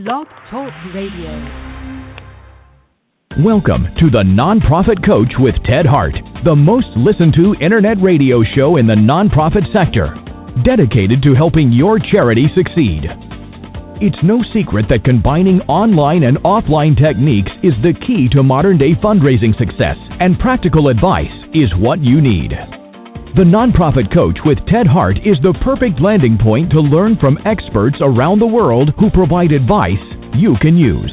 Blog Talk Radio. Welcome to the Nonprofit Coach with Ted Hart, the most listened to internet radio show in the nonprofit sector, dedicated to helping your charity succeed. It's no secret that combining online and offline techniques is the key to modern-day fundraising success, and practical advice is what you need. The Nonprofit Coach with Ted Hart is the perfect landing point to learn from experts around the world who provide advice you can use.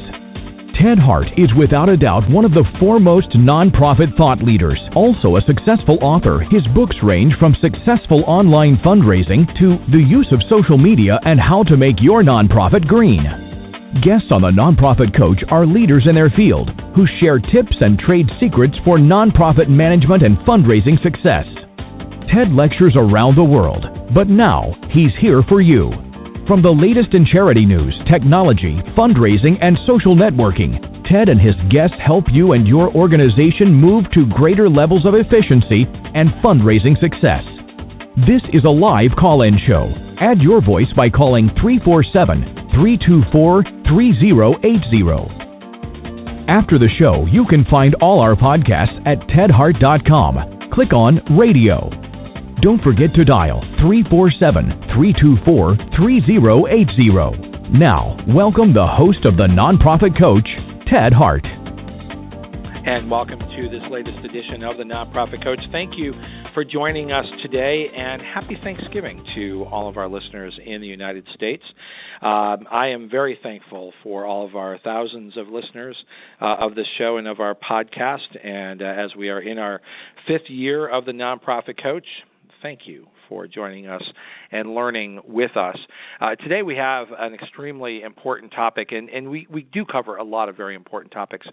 Ted Hart is without a doubt one of the foremost nonprofit thought leaders. Also a successful author, his books range from successful online fundraising to the use of social media and how to make your nonprofit green. Guests on the Nonprofit Coach are leaders in their field who share tips and trade secrets for nonprofit management and fundraising success. Ted lectures around the world, but now he's here for you. From the latest in charity news, technology, fundraising, and social networking, Ted and his guests help you and your organization move to greater levels of efficiency and fundraising success. This is a live call-in show. Add your voice by calling 347-324-3080. After the show, you can find all our podcasts at tedhart.com. Click on Radio. Don't forget to dial 347-324-3080. Now, welcome the host of the Nonprofit Coach, Ted Hart. And welcome to this latest edition of the Nonprofit Coach. Thank you for joining us today, and happy Thanksgiving to all of our listeners in the United States. I am very thankful for all of our thousands of listeners of this show and of our podcast, and as we are in our 5th year of the Nonprofit Coach, thank you for joining us and learning with us. Today we have an extremely important topic, and we do cover a lot of very important topics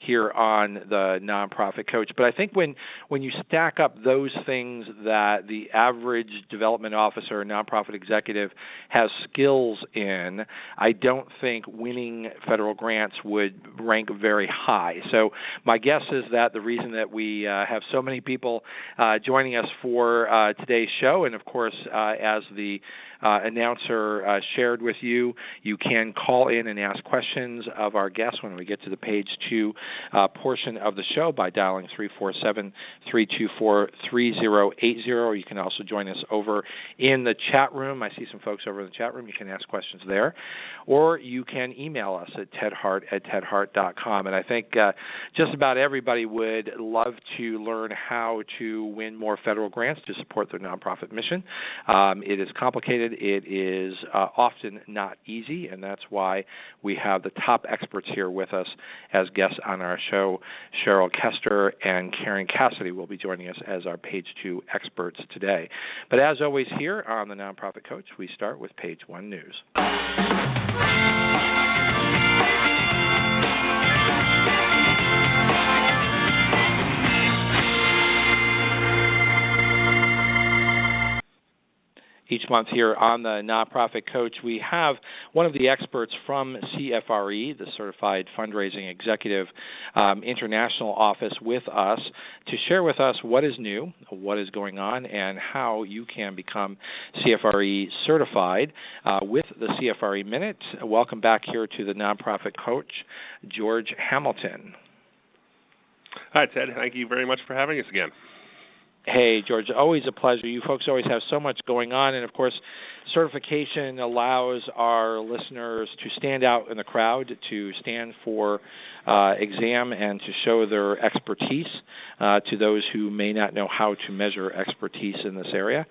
here on the Nonprofit Coach. But I think when you stack up those things that the average development officer or nonprofit executive has skills in, I don't think winning federal grants would rank very high. So my guess is that the reason that we have so many people joining us for today's show, and of course, as the announcer shared with you, you can call in and ask questions of our guests when we get to the page 2 portion of the show by dialing 347-324-3080. Or you can also join us over in the chat room. I see some folks over in the chat room. You can ask questions there. Or you can email us at tedhart@tedhart.com. And I think just about everybody would love to learn how to win more federal grants to support their nonprofit mission. It is complicated. It is often not easy, and that's why we have the top experts here with us as guests on our show. Cheryl Kester and Karen Cassidy will be joining us as our page 2 experts today. But as always here on the Nonprofit Coach, we start with page 1 news. Each month here on the Nonprofit Coach, we have one of the experts from CFRE, the Certified Fundraising Executive International Office, with us to share with us what is new, what is going on, and how you can become CFRE certified with the CFRE Minute. Welcome back here to the Nonprofit Coach, George Hamilton. Hi, Ted. Thank you very much for having us again. Hey, George, always a pleasure. You folks always have so much going on, and of course, certification allows our listeners to stand out in the crowd, to stand for exam, and to show their expertise to those who may not know how to measure expertise in this area.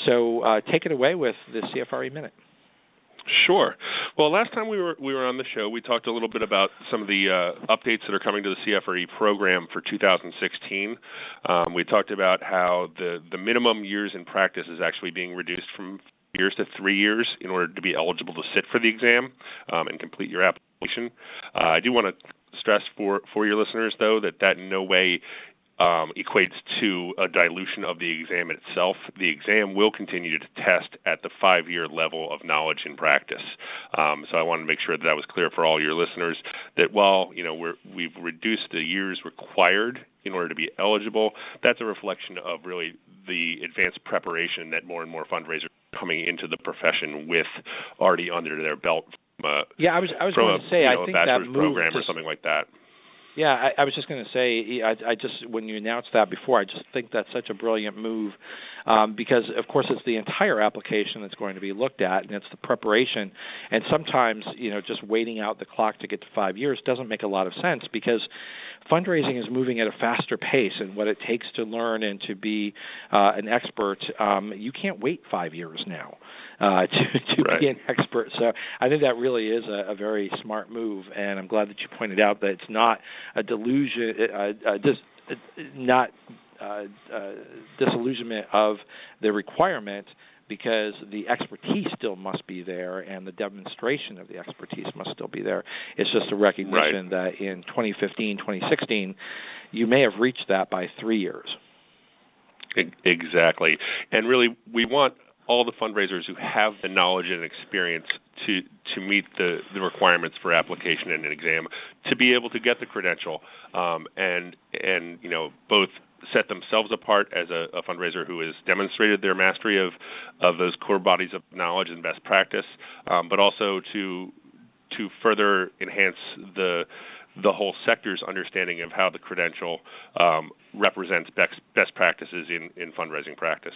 So take it away with the CFRE Minute. Sure. Well, last time we were on the show, we talked a little bit about some of the updates that are coming to the CFRE program for 2016. We talked about how the minimum years in practice is actually being reduced from years to 3 years in order to be eligible to sit for the exam and complete your application. I do want to stress for your listeners, though, that in no way equates to a dilution of the exam itself. The exam will continue to test at the 5-year level of knowledge and practice. So I wanted to make sure that was clear for all your listeners, that while we've reduced the years required in order to be eligible, that's a reflection of really the advanced preparation that more and more fundraisers are coming into the profession with already under their belt I was going to say, I think a that bachelor's move program or something like that. Yeah, I was just going to say, I just when you announced that before, I just think that's such a brilliant move because, of course, it's the entire application that's going to be looked at, and it's the preparation. And sometimes, just waiting out the clock to get to 5 years doesn't make a lot of sense because fundraising is moving at a faster pace, and what it takes to learn and to be an expert, you can't wait 5 years now. To be an expert. So I think that really is a very smart move, and I'm glad that you pointed out that it's not a disillusionment of the requirement because the expertise still must be there and the demonstration of the expertise must still be there. It's just a recognition that in 2015, 2016, you may have reached that by 3 years. Exactly. And really, we want all the fundraisers who have the knowledge and experience to meet the requirements for application and an exam to be able to get the credential and both set themselves apart as a fundraiser who has demonstrated their mastery of those core bodies of knowledge and best practice, but also to further enhance the whole sector's understanding of how the credential represents best practices in fundraising practice.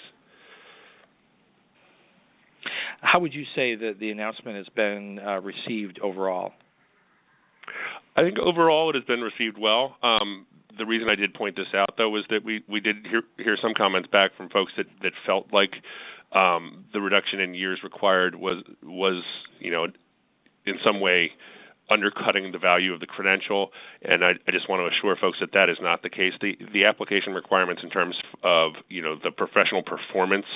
How would you say that the announcement has been received overall? I think overall it has been received well. The reason I did point this out, though, was that we did hear some comments back from folks that felt like the reduction in years required was in some way undercutting the value of the credential, and I just want to assure folks that is not the case. The application requirements in terms of the professional performance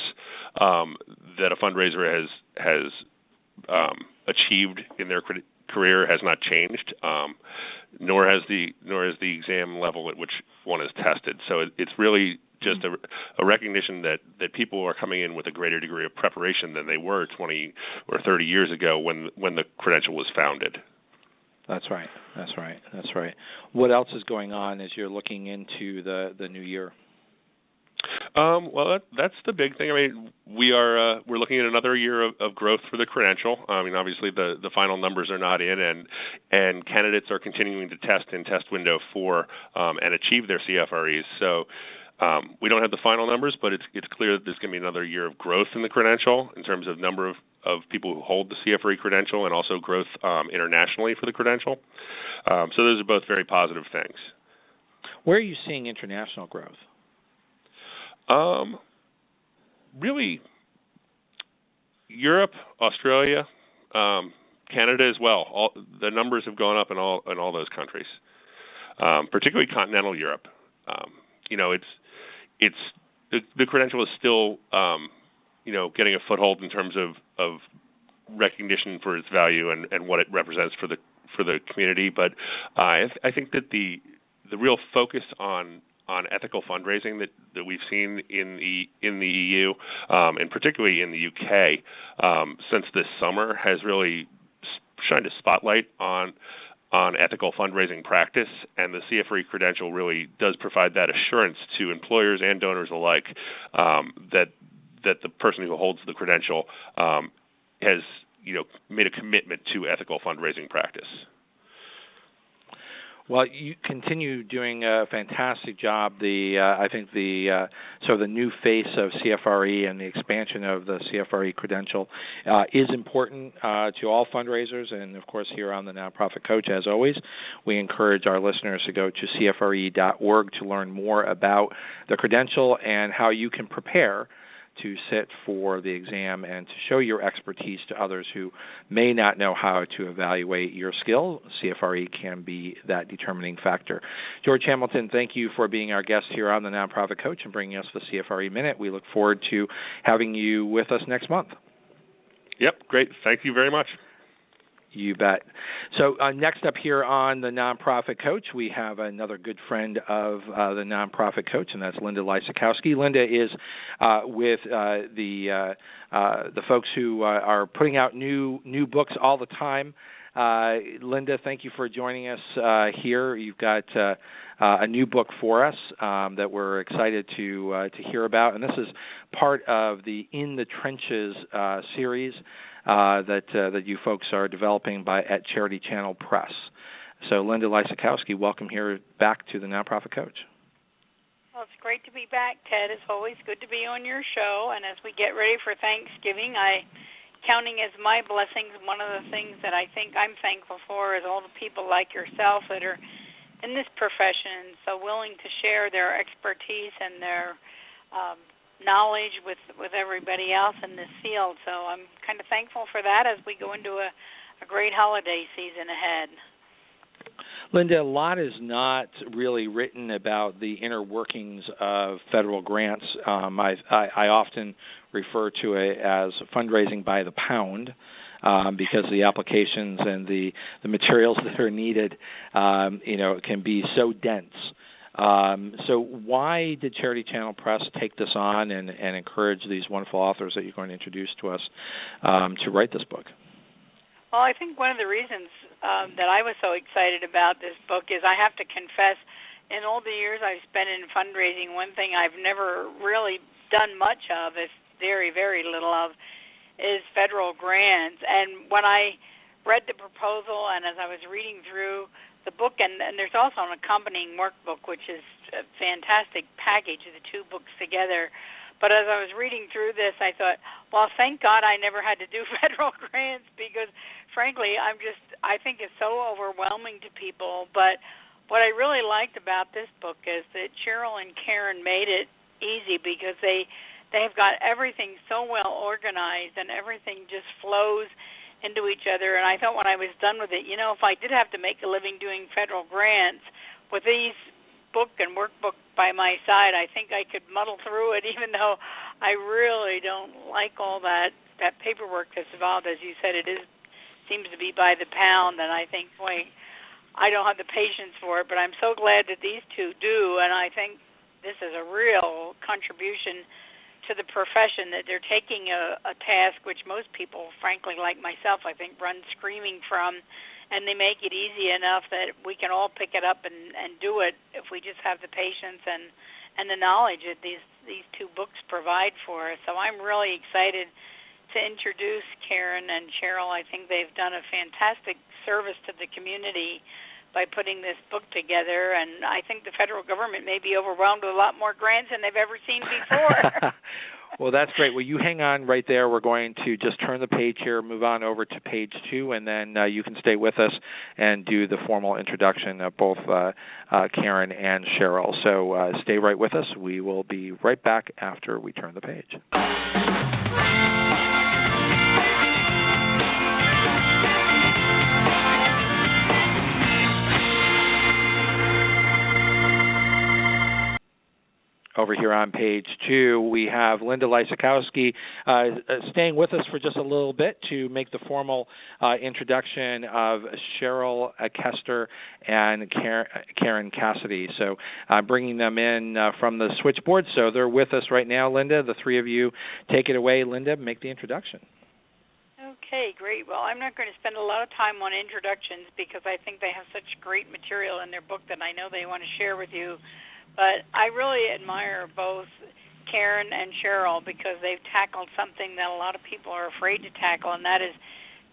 that a fundraiser has achieved in their career has not changed, nor has the exam level at which one is tested. So it's really just a recognition that people are coming in with a greater degree of preparation than they were 20 or 30 years ago when the credential was founded. That's right. What else is going on as you're looking into the new year? Well, that's the big thing. I mean, we're looking at another year of growth for the credential. I mean, obviously the final numbers are not in, and candidates are continuing to test in test window 4 and achieve their CFREs. So we don't have the final numbers, but it's clear that there's going to be another year of growth in the credential in terms of number of people who hold the CFRE credential and also growth internationally for the credential. So those are both very positive things. Where are you seeing international growth? Really, Europe, Australia, Canada as well. The numbers have gone up in all those countries, particularly continental Europe. It's the credential is still getting a foothold in terms of recognition for its value and what it represents for the community. But I think that the real focus on ethical fundraising that we've seen in the EU and particularly in the UK since this summer has really shined a spotlight on ethical fundraising practice, and the CFRE credential really does provide that assurance to employers and donors alike that the person who holds the credential has made a commitment to ethical fundraising practice. Well, you continue doing a fantastic job. I think the new face of CFRE and the expansion of the CFRE credential is important to all fundraisers, and of course here on the Nonprofit Coach, as always, we encourage our listeners to go to CFRE.org to learn more about the credential and how you can prepare to sit for the exam and to show your expertise to others who may not know how to evaluate your skill. CFRE can be that determining factor. George Hamilton, thank you for being our guest here on the Nonprofit Coach and bringing us the CFRE Minute. We look forward to having you with us next month. Yep, great. Thank you very much. You bet. So next up here on the Nonprofit Coach, we have another good friend of the Nonprofit Coach, and that's Linda Lysakowski. Linda is with the folks who are putting out new books all the time. Linda, thank you for joining us here. You've got a new book for us that we're excited to hear about, and this is part of the In the Trenches series. that you folks are developing at CharityChannel Press. So, Linda Lysakowski, welcome here back to the Nonprofit Coach. Well, it's great to be back, Ted. It's always good to be on your show. And as we get ready for Thanksgiving, counting as my blessings, one of the things that I think I'm thankful for is all the people like yourself that are in this profession, so willing to share their expertise and their knowledge with everybody else in this field. So I'm kind of thankful for that as we go into a great holiday season ahead. Linda, a lot is not really written about the inner workings of federal grants. I often refer to it as fundraising by the pound, because the applications and the materials that are needed, can be so dense. So why did CharityChannel Press take this on and encourage these wonderful authors that you're going to introduce to us to write this book? Well, I think one of the reasons that I was so excited about this book is I have to confess, in all the years I've spent in fundraising, one thing I've never really done much of, is very, very little of, is federal grants. And when I read the proposal and as I was reading through the book, and there's also an accompanying workbook, which is a fantastic package of the two books together. But as I was reading through this, I thought, well, thank God I never had to do federal grants, because, frankly, I think it's so overwhelming to people. But what I really liked about this book is that Cheryl and Karen made it easy, because they've got everything so well organized and everything just flows into each other. And I thought when I was done with it, if I did have to make a living doing federal grants, with these book and workbook by my side, I think I could muddle through it, even though I really don't like all that paperwork that's involved. As you said, seems to be by the pound, and I think, boy, I don't have the patience for it, but I'm so glad that these two do, and I think this is a real contribution to the profession, that they're taking a task which most people, frankly, like myself, I think, run screaming from, and they make it easy enough that we can all pick it up and do it if we just have the patience and the knowledge that these two books provide for us. So I'm really excited to introduce Karen and Cheryl. I think they've done a fantastic service to the community by putting this book together, and I think the federal government may be overwhelmed with a lot more grants than they've ever seen before. Well, that's great. Well, you hang on right there. We're going to just turn the page here, move on over to page 2, and then you can stay with us and do the formal introduction of both Karen and Cheryl. So stay right with us. We will be right back after we turn the page. Over here on page 2, we have Linda Lysakowski staying with us for just a little bit to make the formal introduction of Cheryl Kester and Karen Cassidy. So bringing them in from the switchboard. So they're with us right now. Linda, the three of you, take it away. Linda, make the introduction. Okay, great. Well, I'm not going to spend a lot of time on introductions because I think they have such great material in their book that I know they want to share with you. But I really admire both Karen and Cheryl because they've tackled something that a lot of people are afraid to tackle, and that is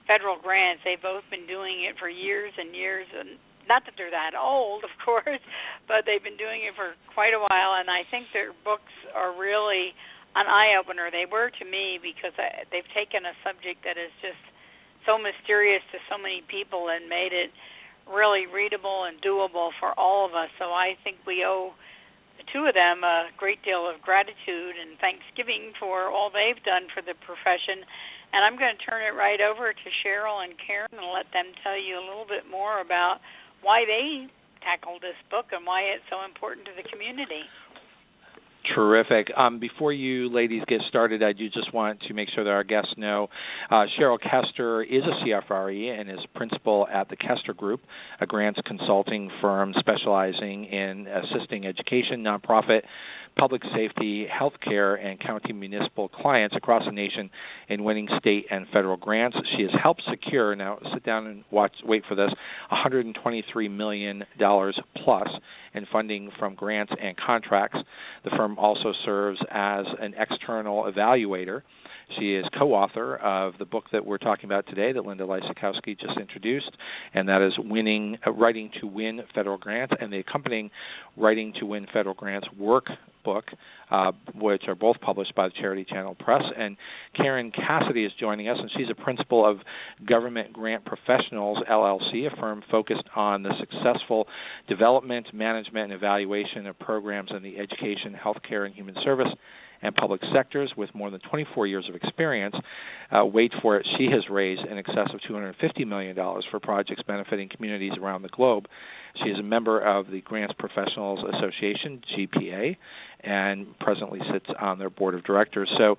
federal grants. They've both been doing it for years and years, and not that they're that old, of course, but they've been doing it for quite a while, and I think their books are really an eye-opener. They were to me because they've taken a subject that is just so mysterious to so many people and made it really readable and doable for all of us. So I think we owe the two of them a great deal of gratitude and thanksgiving for all they've done for the profession. And I'm going to turn it right over to Cheryl and Karen and let them tell you a little bit more about why they tackled this book and why it's so important to the community. Terrific. Before you ladies get started, I do just want to make sure that our guests know Cheryl Kester is a CFRE and is principal at the Kester Group, a grants consulting firm specializing in assisting education, nonprofit, public safety, healthcare, and county municipal clients across the nation in winning state and federal grants. She has helped secure, now sit down and wait for this, $123 million plus in funding from grants and contracts. The firm also serves as an external evaluator She is co-author of the book that we're talking about today that Linda Lysakowski just introduced, and that is Writing to Win Federal Grants, and the accompanying Writing to Win Federal Grants Workbook, which are both published by the CharityChannel Press. And Karen Cassidy is joining us, and she's a principal of Government Grant Professionals, LLC, a firm focused on the successful development, management, and evaluation of programs in the education, healthcare, and human service and public sectors. With more than 24 years of experience, wait for it, she has raised in excess of $250 million for projects benefiting communities around the globe. She is a member of the Grants Professionals Association, GPA, and presently sits on their board of directors. So,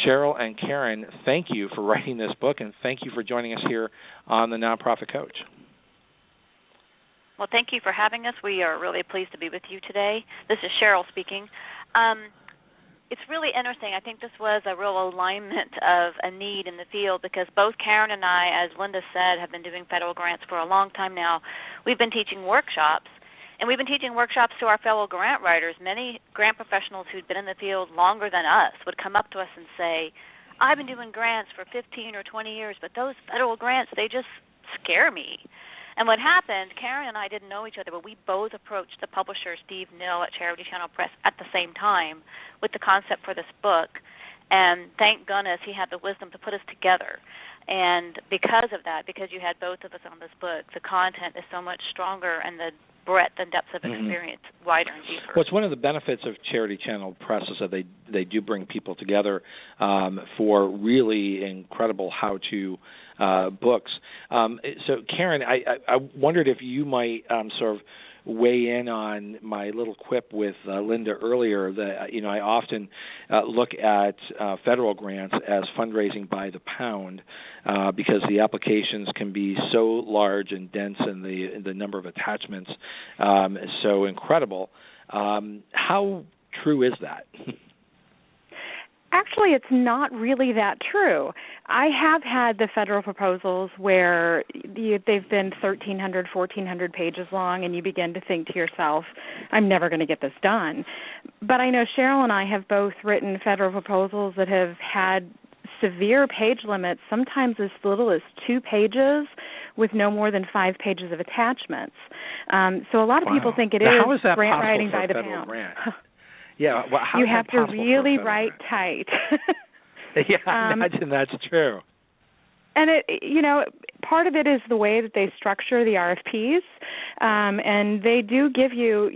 Cheryl and Karen, thank you for writing this book, and thank you for joining us here on the Nonprofit Coach. Well, thank you for having us. We are really pleased to be with you today. This is Cheryl speaking. It's really interesting. I think this was a real alignment of a need in the field because both Karen and I, as Linda said, have been doing federal grants for a long time now. We've been teaching workshops, and we've been teaching workshops to our fellow grant writers. Many grant professionals who'd been in the field longer than us would come up to us and say, I've been doing grants for 15 or 20 years, but those federal grants, they just scare me. And what happened, Karen and I didn't know each other, but we both approached the publisher, Steve Nill, at CharityChannel Press at the same time with the concept for this book. And thank goodness he had the wisdom to put us together. And because of that, because you had both of us on this book, the content is so much stronger and the breadth and depth of experience wider and deeper. Well, it's one of the benefits of CharityChannel Press is that they do bring people together for really incredible how-to books. So, Karen, I wondered if you might sort of weigh in on my little quip with Linda earlier that, I often look at federal grants as fundraising by the pound because the applications can be so large and dense and the number of attachments is so incredible. How true is that? Actually, it's not really that true. I have had the federal proposals where they've been 1,300, 1,400 pages long, and you begin to think to yourself, I'm never going to get this done. But I know Cheryl and I have both written federal proposals that have had severe page limits, sometimes as little as 2 pages with no more than 5 pages of attachments. So a lot of people think it now, is grant writing by the pound. Grant? Yeah, well, you have to really write tight. Yeah, I imagine that's true. And part of it is the way that they structure the RFPs, and they do give you,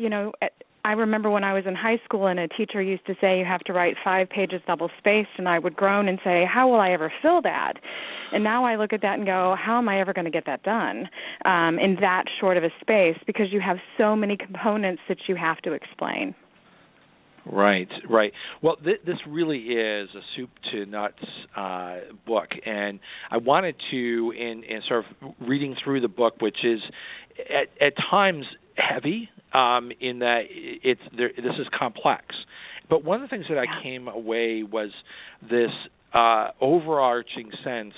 I remember when I was in high school and a teacher used to say you have to write 5 pages double-spaced, and I would groan and say, how will I ever fill that? And now I look at that and go, how am I ever going to get that done in that short of a space? Because you have so many components that you have to explain. Right. Well, this really is a soup to nuts book, and I wanted to, in sort of reading through the book, which is at times heavy, in that this is complex. But one of the things that I came away was this overarching sense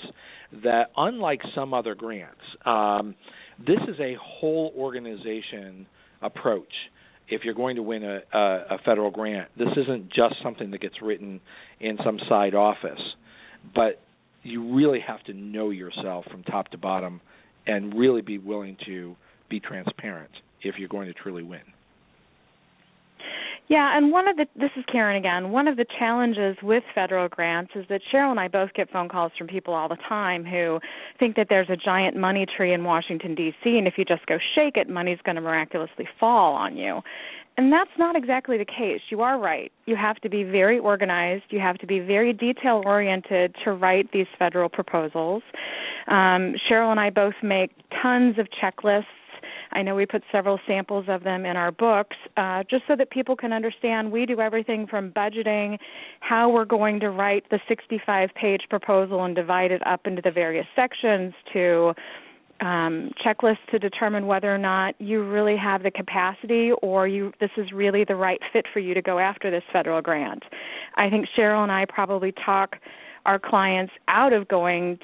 that unlike some other grants, this is a whole organization approach. If you're going to win a federal grant, this isn't just something that gets written in some side office, but you really have to know yourself from top to bottom and really be willing to be transparent if you're going to truly win. Yeah, and this is Karen again, one of the challenges with federal grants is that Cheryl and I both get phone calls from people all the time who think that there's a giant money tree in Washington, D.C., and if you just go shake it, money's going to miraculously fall on you. And that's not exactly the case. You are right. You have to be very organized. You have to be very detail-oriented to write these federal proposals. Cheryl and I both make tons of checklists. I know we put several samples of them in our books just so that people can understand we do everything from budgeting, how we're going to write the 65-page proposal and divide it up into the various sections, to checklists to determine whether or not you really have the capacity or this is really the right fit for you to go after this federal grant. I think Cheryl and I probably talk our clients out of going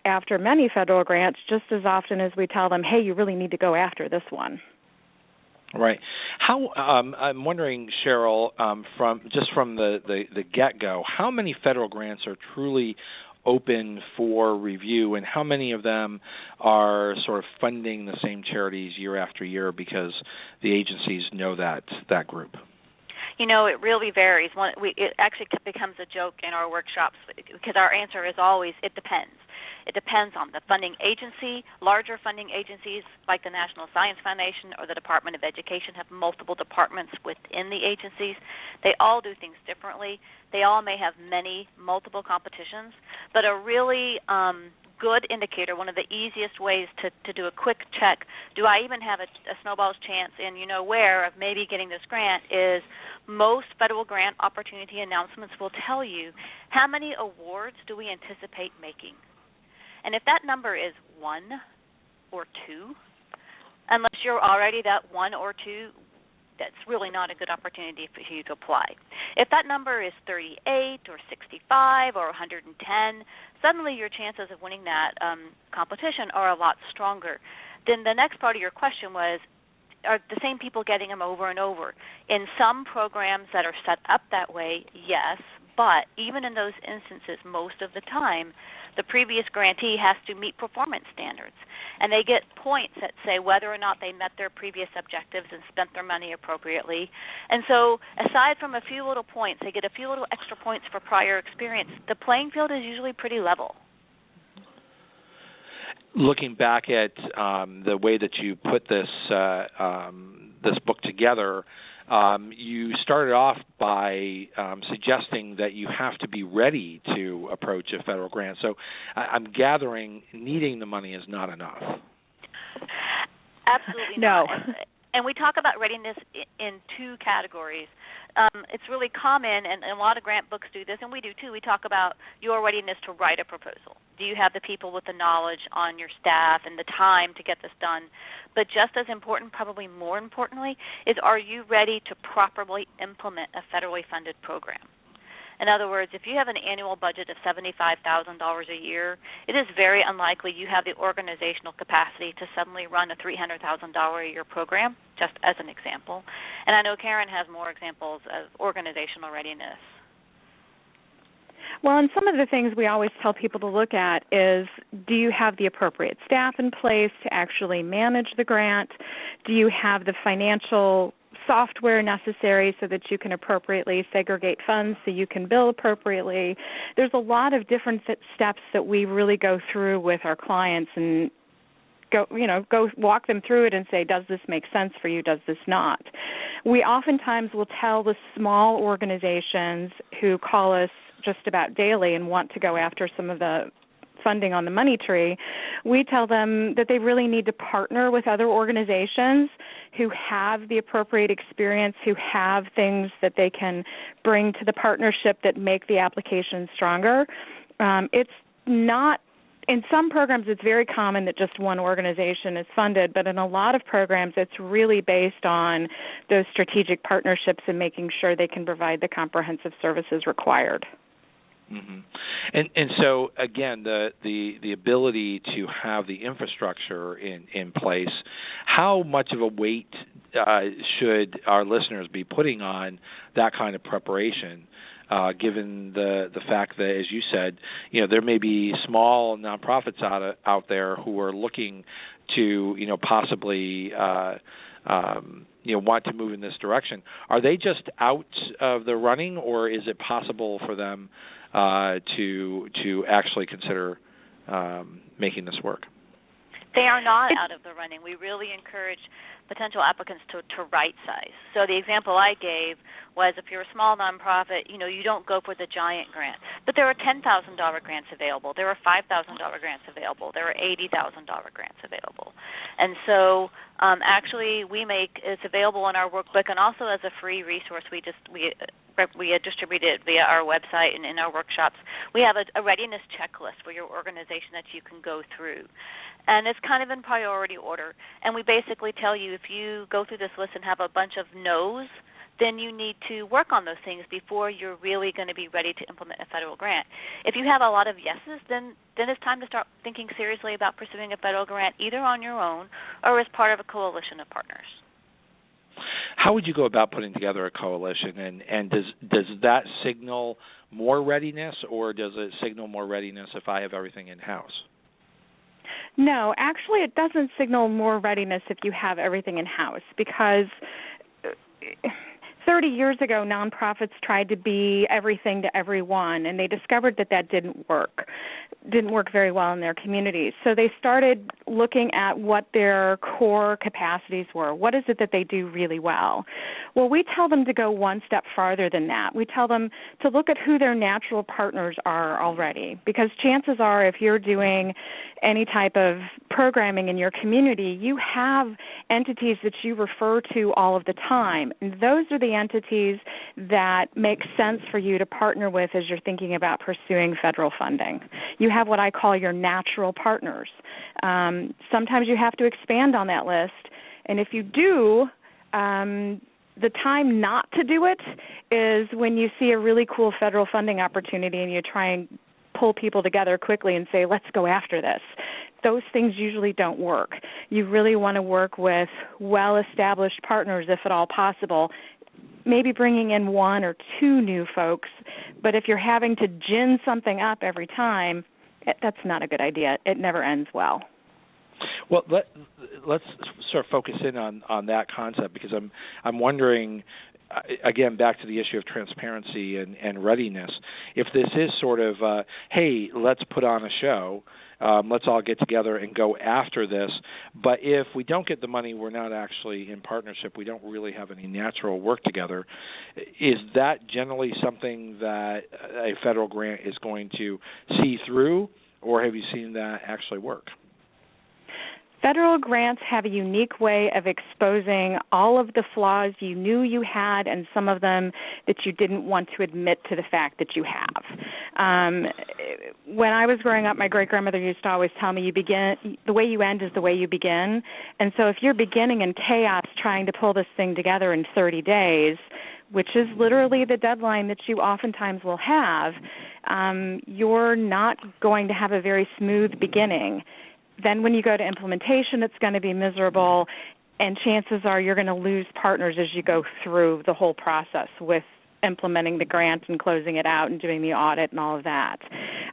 after many federal grants just as often as we tell them, hey, you really need to go after this one. Right. How I'm wondering, Cheryl, from the get-go, how many federal grants are truly open for review, and how many of them are sort of funding the same charities year after year because the agencies know that group? You know, it really varies. It actually becomes a joke in our workshops because our answer is always, it depends. It depends on the funding agency. Larger funding agencies like the National Science Foundation or the Department of Education have multiple departments within the agencies. They all do things differently. They all may have multiple competitions. But a really good indicator, one of the easiest ways to do a quick check, do I even have a snowball's chance in where of maybe getting this grant, is most federal grant opportunity announcements will tell you how many awards do we anticipate making. And if that number is 1 or 2, unless you're already that 1 or 2, that's really not a good opportunity for you to apply. If that number is 38 or 65 or 110, suddenly your chances of winning that competition are a lot stronger. Then the next part of your question was, are the same people getting them over and over? In some programs that are set up that way, yes, but even in those instances, most of the time, the previous grantee has to meet performance standards, and they get points that say whether or not they met their previous objectives and spent their money appropriately. And so aside from a few little points, they get a few little extra points for prior experience. The playing field is usually pretty level. Looking back at the way that you put this book together, you started off by suggesting that you have to be ready to approach a federal grant. So I'm gathering needing the money is not enough. Absolutely no. not. And we talk about readiness in two categories. It's really common, and a lot of grant books do this, and we do too. We talk about your readiness to write a proposal. Do you have the people with the knowledge on your staff and the time to get this done? But just as important, probably more importantly, is are you ready to properly implement a federally funded program? In other words, if you have an annual budget of $75,000 a year, it is very unlikely you have the organizational capacity to suddenly run a $300,000 a year program, just as an example. And I know Karen has more examples of organizational readiness. Well, and some of the things we always tell people to look at is, do you have the appropriate staff in place to actually manage the grant? Do you have the financial software necessary so that you can appropriately segregate funds so you can bill appropriately? There's a lot of different steps that we really go through with our clients and go walk them through it and say, does this make sense for you? Does this not? We oftentimes will tell the small organizations who call us just about daily and want to go after some of the funding on the money tree, we tell them that they really need to partner with other organizations who have the appropriate experience, who have things that they can bring to the partnership that make the application stronger. It's not, in some programs it's very common that just one organization is funded, but in a lot of programs it's really based on those strategic partnerships and making sure they can provide the comprehensive services required. Mm-hmm. And so again, the ability to have the infrastructure in place, how much of a weight should our listeners be putting on that kind of preparation, given the fact that, as you said, there may be small nonprofits out there who are looking to possibly want to move in this direction. Are they just out of the running, or is it possible for them to actually consider making this work? They are not out of the running. We really encourage potential applicants to right size. So the example I gave was, if you're a small nonprofit, you don't go for the giant grant. But there are $10,000 grants available. There are $5,000 grants available. There are $80,000 grants available. And so actually it's available in our workbook and also as a free resource. We distribute it via our website and in our workshops. We have a readiness checklist for your organization that you can go through. And it's kind of in priority order. And we basically tell you, if you go through this list and have a bunch of no's, then you need to work on those things before you're really going to be ready to implement a federal grant. If you have a lot of yeses, then it's time to start thinking seriously about pursuing a federal grant, either on your own or as part of a coalition of partners. How would you go about putting together a coalition, and does that signal more readiness, or does it signal more readiness if I have everything in-house? No, actually it doesn't signal more readiness if you have everything in-house, because 30 years ago, nonprofits tried to be everything to everyone, and they discovered that didn't work very well in their communities. So they started looking at what their core capacities were. What is it that they do really well? Well, we tell them to go one step farther than that. We tell them to look at who their natural partners are already, because chances are if you're doing any type of programming in your community, you have entities that you refer to all of the time, and those are the entities that make sense for you to partner with as you're thinking about pursuing federal funding. You have what I call your natural partners. Sometimes you have to expand on that list, and if you do, the time not to do it is when you see a really cool federal funding opportunity and you try and pull people together quickly and say, let's go after this. Those things usually don't work. You really want to work with well-established partners, if at all possible, maybe bringing in one or two new folks. But if you're having to gin something up every time, that's not a good idea. It never ends well. Well, let's sort of focus in on that concept, because I'm wondering, again, back to the issue of transparency and readiness. If this is sort of, hey, let's put on a show, let's all get together and go after this, but if we don't get the money, we're not actually in partnership, we don't really have any natural work together, is that generally something that a federal grant is going to see through, or have you seen that actually work? Federal grants have a unique way of exposing all of the flaws you knew you had and some of them that you didn't want to admit to the fact that you have. When I was growing up, my great-grandmother used to always tell me, the way you end is the way you begin. And so if you're beginning in chaos trying to pull this thing together in 30 days, which is literally the deadline that you oftentimes will have, you're not going to have a very smooth beginning. Then when you go to implementation, it's going to be miserable, and chances are you're going to lose partners as you go through the whole process with implementing the grant and closing it out and doing the audit and all of that.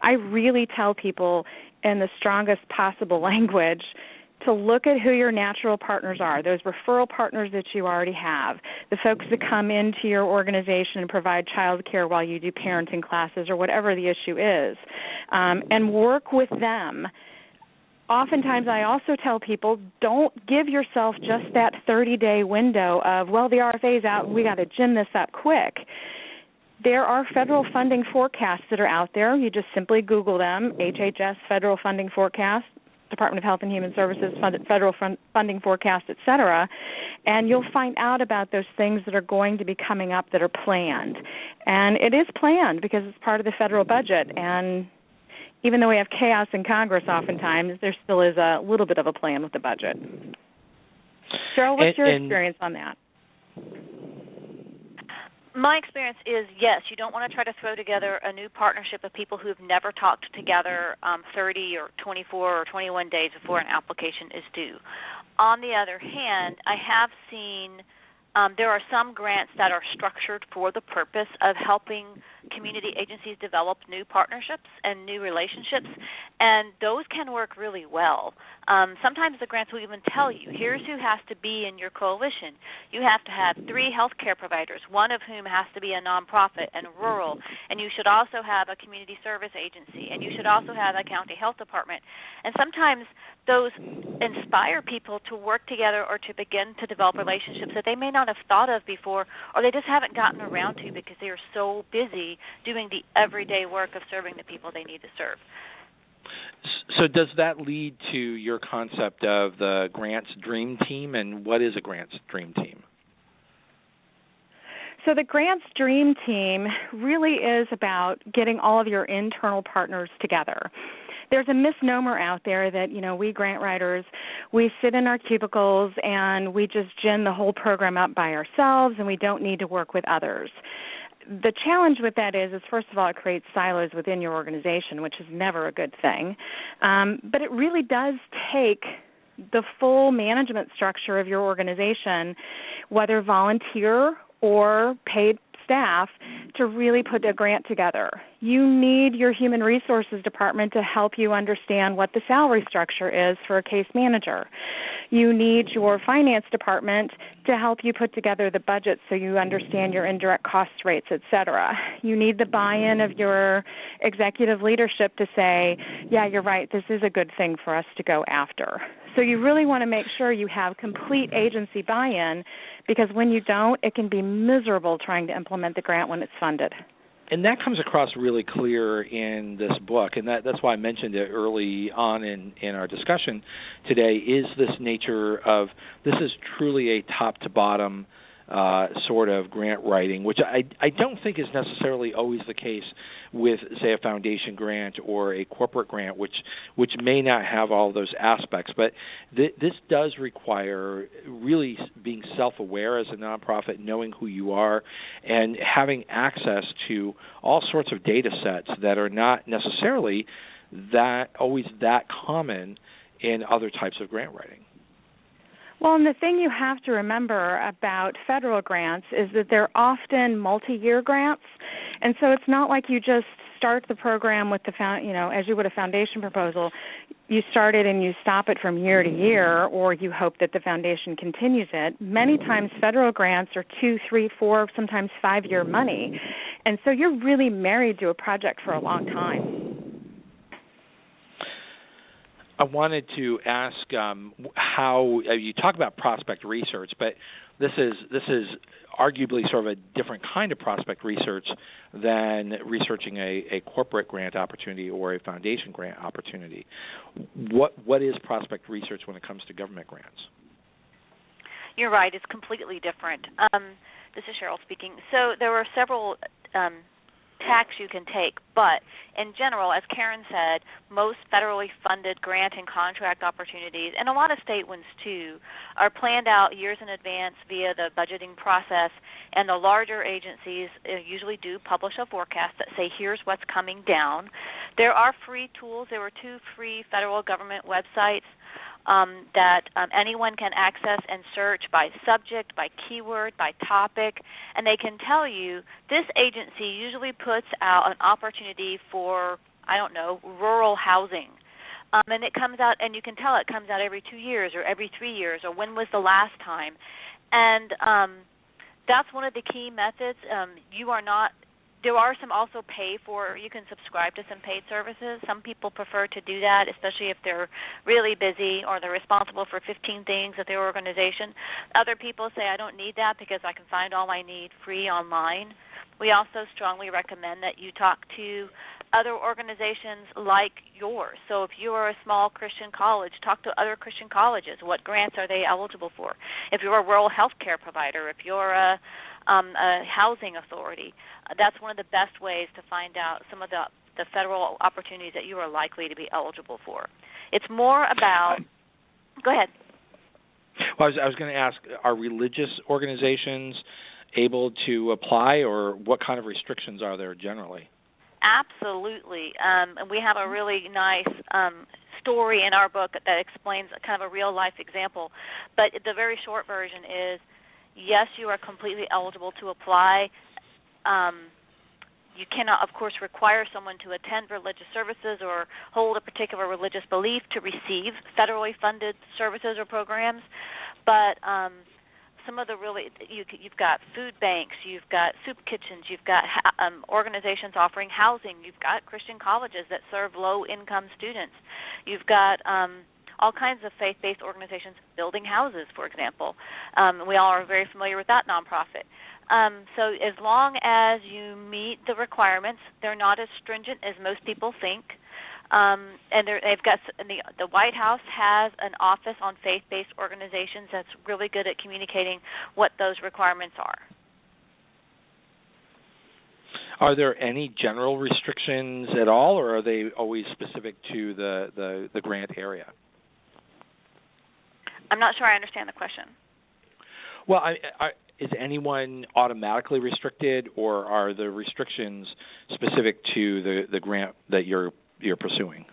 I really tell people in the strongest possible language to look at who your natural partners are, those referral partners that you already have, the folks that come into your organization and provide child care while you do parenting classes or whatever the issue is, and work with them. Oftentimes I also tell people, don't give yourself just that 30-day window of, well, the RFA's out and we got to gin this up quick. There are federal funding forecasts that are out there. You just simply Google them, HHS Federal Funding Forecast, Department of Health and Human Services Federal Funding Forecast, et cetera, and you'll find out about those things that are going to be coming up that are planned. And it is planned because it's part of the federal budget, and even though we have chaos in Congress oftentimes, there still is a little bit of a plan with the budget. Cheryl, what's your experience on that? My experience is, yes, you don't want to try to throw together a new partnership of people who have never talked together 30 or 24 or 21 days before an application is due. On the other hand, I have seen there are some grants that are structured for the purpose of helping community agencies develop new partnerships and new relationships, and those can work really well. Sometimes the grants will even tell you, here's who has to be in your coalition. You have to have 3 healthcare providers, one of whom has to be a nonprofit and rural, and you should also have a community service agency, and you should also have a county health department. And sometimes those inspire people to work together or to begin to develop relationships that they may not have thought of before, or they just haven't gotten around to because they are so busy doing the everyday work of serving the people they need to serve. So does that lead to your concept of the grants dream team, and what is a grants dream team? So the grants dream team really is about getting all of your internal partners together. There's a misnomer out there that, we grant writers, we sit in our cubicles and we just gin the whole program up by ourselves and we don't need to work with others. The challenge with that is first of all, it creates silos within your organization, which is never a good thing. But it really does take the full management structure of your organization, whether volunteer or paid staff, to really put a grant together. You need your human resources department to help you understand what the salary structure is for a case manager. You need your finance department to help you put together the budget so you understand your indirect cost rates, et cetera. You need the buy-in of your executive leadership to say, yeah, you're right, this is a good thing for us to go after. So you really want to make sure you have complete agency buy-in, because when you don't, it can be miserable trying to implement the grant when it's funded. And that comes across really clear in this book, and that's why I mentioned it early on in our discussion today, is this nature of this is truly a top-to-bottom sort of grant writing, which I don't think is necessarily always the case with, say, a foundation grant or a corporate grant, which may not have all those aspects. But this does require really being self-aware as a nonprofit, knowing who you are, and having access to all sorts of data sets that are not necessarily always that common in other types of grant writing. Well, and the thing you have to remember about federal grants is that they're often multi-year grants, and so it's not like you just start the program with as you would a foundation proposal. You start it and you stop it from year to year, or you hope that the foundation continues it. Many times federal grants are 2, 3, 4, sometimes 5-year money, and so you're really married to a project for a long time. I wanted to ask how you talk about prospect research, but this is arguably sort of a different kind of prospect research than researching a corporate grant opportunity or a foundation grant opportunity. What is prospect research when it comes to government grants? You're right. It's completely different. This is Cheryl speaking. So there were several tacks you can take, but in general, as Karen said, most federally funded grant and contract opportunities, and a lot of state ones too, are planned out years in advance via the budgeting process, and the larger agencies usually do publish a forecast that say, here's what's coming down. There are free tools. There were 2 free federal government websites that anyone can access and search by subject, by keyword, by topic, and they can tell you this agency usually puts out an opportunity for, rural housing. And it comes out, and you can tell it comes out every 2 years or every 3 years, or when was the last time. And that's one of the key methods. There are some also you can subscribe to some paid services. Some people prefer to do that, especially if they're really busy or they're responsible for 15 things at their organization. Other people say, I don't need that because I can find all I need free online. We also strongly recommend that you talk to other organizations like yours. So if you are a small Christian college, talk to other Christian colleges. What grants are they eligible for? If you're a rural health care provider, if you're a housing authority, that's one of the best ways to find out some of the federal opportunities that you are likely to be eligible for. It's more about – go ahead. Well, I was going to ask, are religious organizations able to apply, or what kind of restrictions are there generally? Absolutely. And we have a really nice story in our book that explains kind of a real-life example. But the very short version is, yes, you are completely eligible to apply. You cannot, of course, require someone to attend religious services or hold a particular religious belief to receive federally funded services or programs. But some of the you've got food banks, you've got soup kitchens, you've got organizations offering housing, you've got Christian colleges that serve low-income students, you've got all kinds of faith-based organizations building houses, for example. We all are very familiar with that nonprofit. So as long as you meet the requirements, they're not as stringent as most people think. And the White House has an office on faith-based organizations that's really good at communicating what those requirements are. Are there any general restrictions at all, or are they always specific to the grant area? I'm not sure I understand the question. Well, is anyone automatically restricted, or are the restrictions specific to the grant that you're pursuing?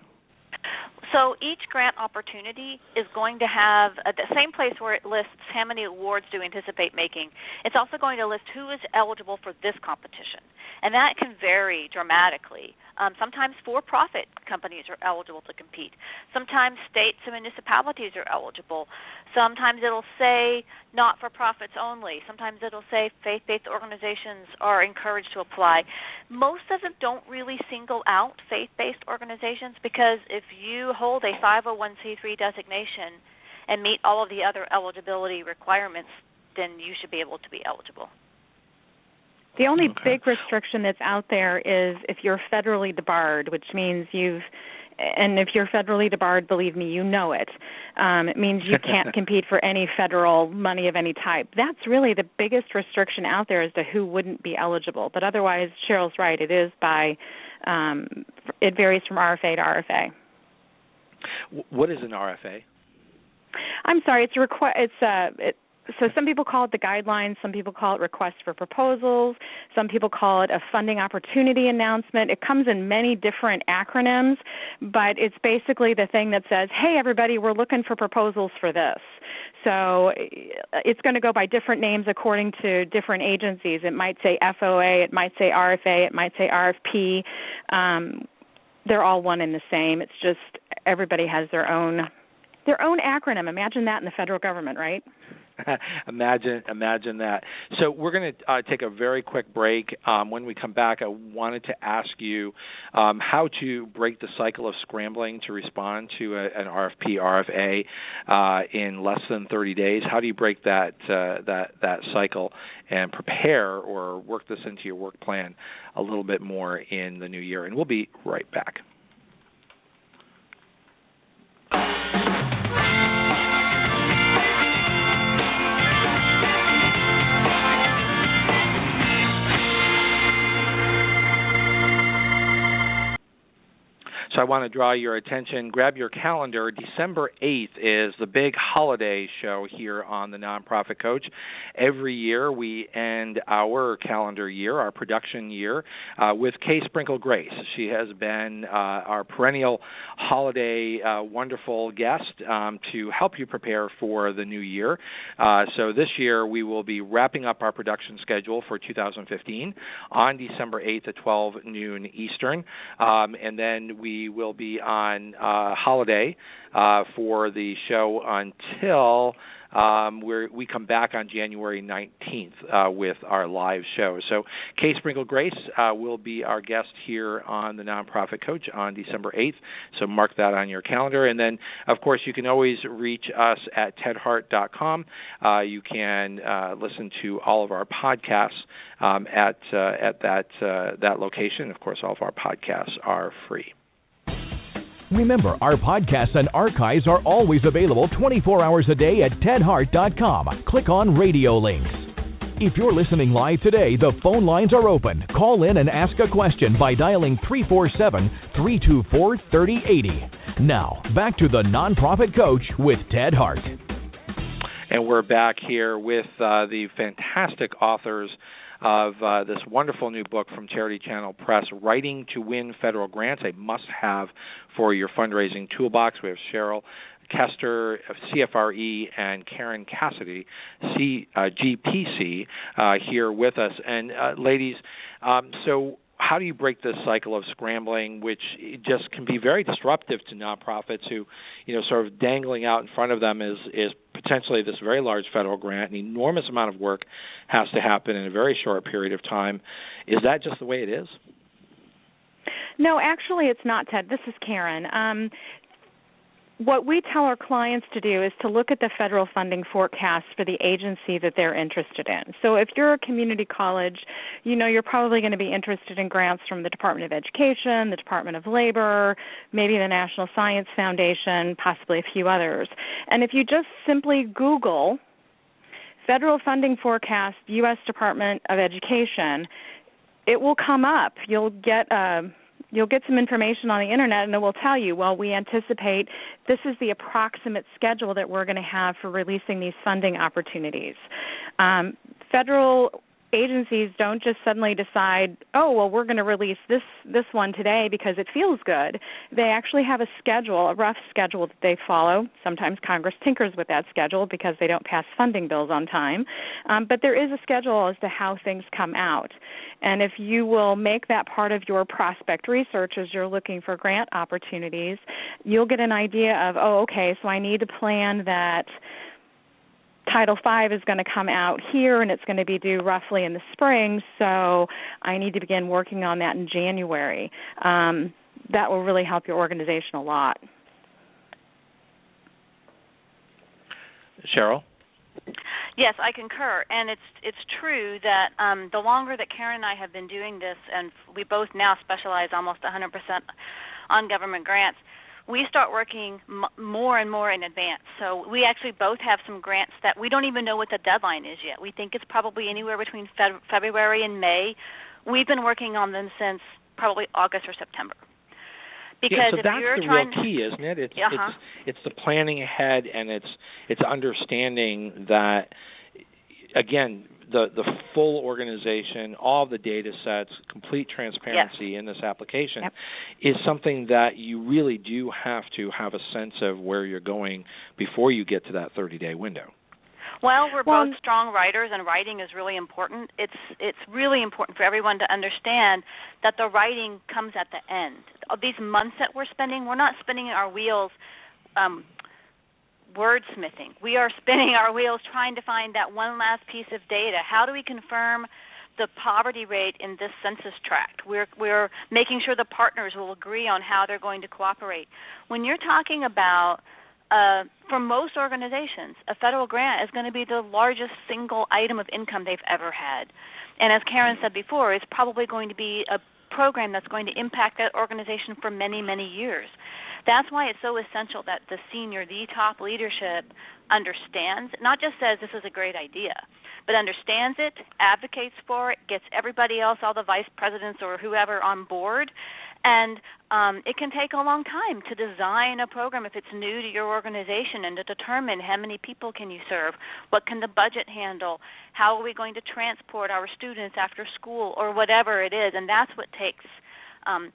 So each grant opportunity is going to have the same place where it lists how many awards do we anticipate making. It's also going to list who is eligible for this competition, and that can vary dramatically. Sometimes for-profit companies are eligible to compete. Sometimes states and municipalities are eligible. Sometimes it'll say not-for-profits only. Sometimes it'll say faith-based organizations are encouraged to apply. Most of them don't really single out faith-based organizations, because if you hold a 501c3 designation and meet all of the other eligibility requirements, then you should be able to be eligible. The only big restriction that's out there is if you're federally debarred, which means and if you're federally debarred, believe me, you know it. It means you can't compete for any federal money of any type. That's really the biggest restriction out there as to who wouldn't be eligible. But otherwise, Cheryl's right. It is it varies from RFA to RFA. What is an RFA? I'm sorry. So some people call it the guidelines, some people call it request for proposals, some people call it a funding opportunity announcement. It comes in many different acronyms, but it's basically the thing that says, hey, everybody, we're looking for proposals for this. So it's going to go by different names according to different agencies. It might say FOA, it might say RFA, it might say RFP. They're all one and the same. It's just everybody has their own acronym. Imagine that in the federal government, right? Imagine that. So we're going to take a very quick break. When we come back, I wanted to ask you how to break the cycle of scrambling to respond to an RFP, RFA in less than 30 days. How do you break that cycle and prepare or work this into your work plan a little bit more in the new year? And we'll be right back. So I want to draw your attention, grab your calendar. December 8th is the big holiday show here on the Nonprofit Coach. Every year we end our calendar year, our production year, with Kay Sprinkle Grace. She has been our perennial holiday wonderful guest to help you prepare for the new year. So this year we will be wrapping up our production schedule for 2015 on December 8th at 12 noon Eastern, and then we will be on holiday for the show until we come back on January 19th with our live show. So Kay Sprinkle Grace will be our guest here on the Nonprofit Coach on December 8th. So mark that on your calendar. And then, of course, you can always reach us at tedhart.com. You can listen to all of our podcasts at that location. Of course, all of our podcasts are free. Remember, our podcasts and archives are always available 24 hours a day at tedhart.com. Click on radio links. If you're listening live today, the phone lines are open. Call in and ask a question by dialing 347-324-3080. Now, back to the Nonprofit Coach with Ted Hart. And we're back here with the fantastic authors of this wonderful new book from CharityChannel Press, Writing to Win Federal Grants, a must-have for your fundraising toolbox. We have Cheryl Kester, CFRE, and Karen Cassidy, GPC, here with us. And ladies, so how do you break this cycle of scrambling, which just can be very disruptive to nonprofits who, sort of dangling out in front of them is potentially this very large federal grant. An enormous amount of work has to happen in a very short period of time. Is that just the way it is? No, actually it's not, Ted. This is Karen. What we tell our clients to do is to look at the federal funding forecast for the agency that they're interested in. So if you're a community college, you're probably going to be interested in grants from the Department of Education, the Department of Labor, maybe the National Science Foundation, possibly a few others. And if you just simply Google federal funding forecast, U.S. Department of Education, it will come up. You'll get some information on the Internet, and it will tell you, well, we anticipate this is the approximate schedule that we're going to have for releasing these funding opportunities. Federal agencies don't just suddenly decide, oh, well, we're going to release this one today because it feels good. They actually have a schedule, a rough schedule that they follow. Sometimes Congress tinkers with that schedule because they don't pass funding bills on time. But there is a schedule as to how things come out. And if you will make that part of your prospect research as you're looking for grant opportunities, you'll get an idea of, oh, okay, so I need to plan that Title V is going to come out here, and it's going to be due roughly in the spring, so I need to begin working on that in January. That will really help your organization a lot. Cheryl? Yes, I concur, and it's true that the longer that Karen and I have been doing this, and we both now specialize almost 100% on government grants, we start working more and more in advance. So we actually both have some grants that we don't even know what the deadline is yet. We think it's probably anywhere between February and May. We've been working on them since probably August or September. Because so if that's you're the trying real key, isn't it? It's the planning ahead, and it's understanding that, again, the full organization, all the data sets, complete transparency in this application is something that you really do have to have a sense of where you're going before you get to that 30-day window. Well, we're both strong writers, and writing is really important. It's really important for everyone to understand that the writing comes at the end. These months that we're spending, we're not spinning our wheels wordsmithing. We are spinning our wheels trying to find that one last piece of data. How do we confirm the poverty rate in this census tract? We're making sure the partners will agree on how they're going to cooperate. When you're talking about, for most organizations, a federal grant is going to be the largest single item of income they've ever had. And as Karen said before, it's probably going to be a program that's going to impact that organization for many, many years. That's why it's so essential that the top leadership understands, not just says this is a great idea, but understands it, advocates for it, gets everybody else, all the vice presidents or whoever on board, and it can take a long time to design a program if it's new to your organization and to determine how many people can you serve, what can the budget handle, how are we going to transport our students after school or whatever it is, and that's what takes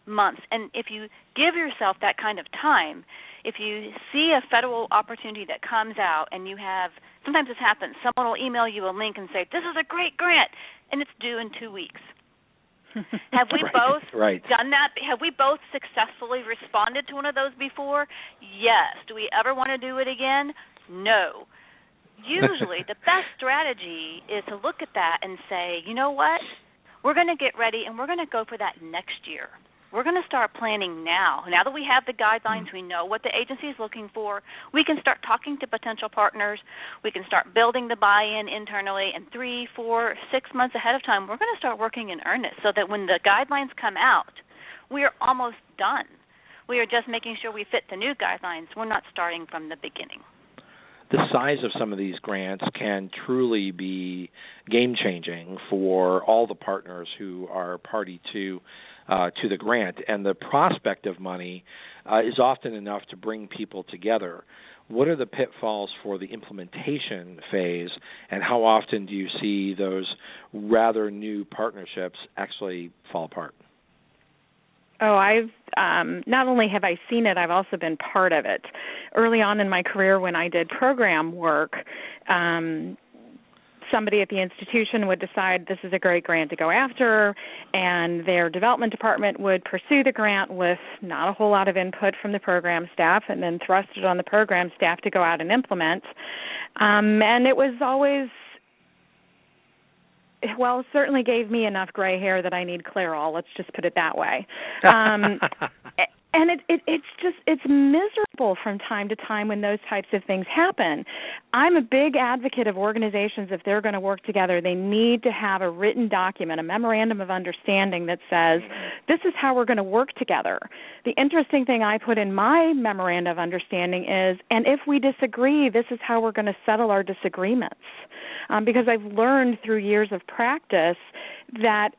months. And if you give yourself that kind of time, if you see a federal opportunity that comes out and you have, sometimes this happens, someone will email you a link and say, this is a great grant, and it's due in 2 weeks. Have we both done that? Have we both successfully responded to one of those before? Yes. Do we ever want to do it again? No. Usually the best strategy is to look at that and say, you know what? We're going to get ready, and we're going to go for that next year. We're going to start planning now. Now that we have the guidelines, we know what the agency is looking for, we can start talking to potential partners. We can start building the buy-in internally, and 3, 4, 6 months ahead of time, we're going to start working in earnest so that when the guidelines come out, we are almost done. We are just making sure we fit the new guidelines. We're not starting from the beginning. The size of some of these grants can truly be game-changing for all the partners who are party to the grant, and the prospect of money is often enough to bring people together. What are the pitfalls for the implementation phase, and how often do you see those rather new partnerships actually fall apart? Oh, I've not only have I seen it, I've also been part of it. Early on in my career when I did program work, somebody at the institution would decide this is a great grant to go after, and their development department would pursue the grant with not a whole lot of input from the program staff, and then thrust it on the program staff to go out and implement. And it was always, well, it certainly gave me enough gray hair that I need Clairol. Let's just put it that way. And it's miserable from time to time when those types of things happen. I'm a big advocate of organizations, if they're going to work together, they need to have a written document, a memorandum of understanding that says, this is how we're going to work together. The interesting thing I put in my memorandum of understanding is, and if we disagree, this is how we're going to settle our disagreements. Because I've learned through years of practice that